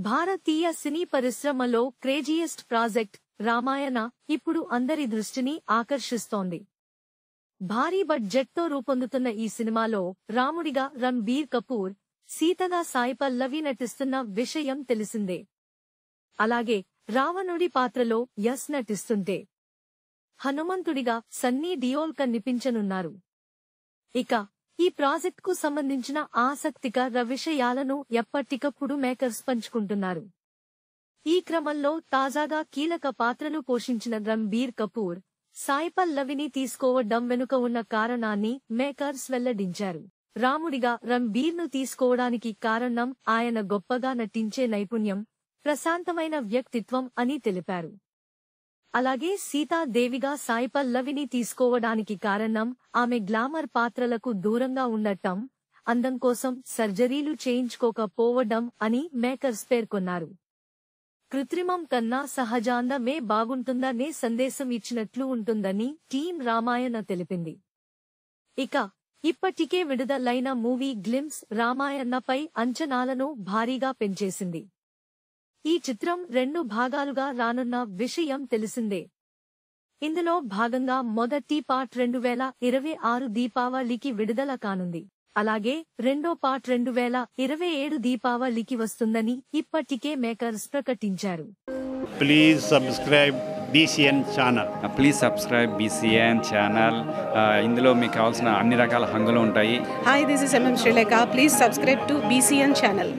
భారతీయ సినీ పరిశ్రమలో craziest project Ramayana ఇప్పుడు అందరి దృష్టిని ఆకర్షిస్తోంది. భారీ బడ్జెట్తో రూపొందుతున్న ఈ సినిమాలో రాముడిగా రణ్బీర్ కపూర్, సీతగా సాయి పల్లవి నటిస్తున్న విషయం తెలిసిందే. అలాగే రావణుడి పాత్రలో యశ్ నటిస్తుంటే హనుమంతుడిగా సన్నీ డియోల్ కనిపించనున్నారు. ఇక ఈ ప్రాజెక్టుకు సంబంధించిన ఆసక్తికర విషయాలను ఎప్పటికప్పుడు మేకర్స్ పంచుకుంటున్నారు. ఈ క్రమంలో తాజాగా కీలక పాత్రలు పోషించిన రణ్బీర్ కపూర్, సాయి పల్లవిని తీసుకోవడం వెనుక ఉన్న కారణాన్ని మేకర్స్ వెల్లడించారు. రాముడిగా రణ్బీర్ను తీసుకోవడానికి కారణం ఆయన గొప్పగా నటించే నైపుణ్యం, ప్రశాంతమైన వ్యక్తిత్వం అని తెలిపారు. అలాగే సీతాదేవిగా సాయి పల్లవిని తీసుకోవడానికి కారణం ఆమె గ్లామర్ పాత్రలకు దూరంగా ఉండటం, అందం కోసం సర్జరీలు చేయించుకోకపోవడం అని మేకర్స్ పేర్కొన్నారు. కృత్రిమం కన్నా సహజాందమే బాగుంటుందనే సందేశం ఇచ్చినట్లు ఉంటుందని టీం రామాయణ తెలిపింది. ఇక ఇప్పటికే విడుదలైన మూవీ గ్లిమ్స్ రామాయణపై అంచనాలను భారీగా పెంచేసింది. ఈ చిత్రం 2 భాగాలుగా రానున్న విషయం తెలిసిందే. ఇందులో భాగంగా మొదటి పార్ట్ 2026 దీపావళికి విడుదల కానుంది. అలాగే రెండో పార్ట్ 2027 దీపావళికి వస్తుందని ఇప్పటికే మేకర్స్ ప్రకటించారు. Please subscribe BCN channel. Please subscribe BCN channel. ఇందులో మీకు కావాల్సిన అన్ని రకాల హంగులు ఉంటాయి. Hi, this is MM Sri Lanka. Please subscribe to BCN channel.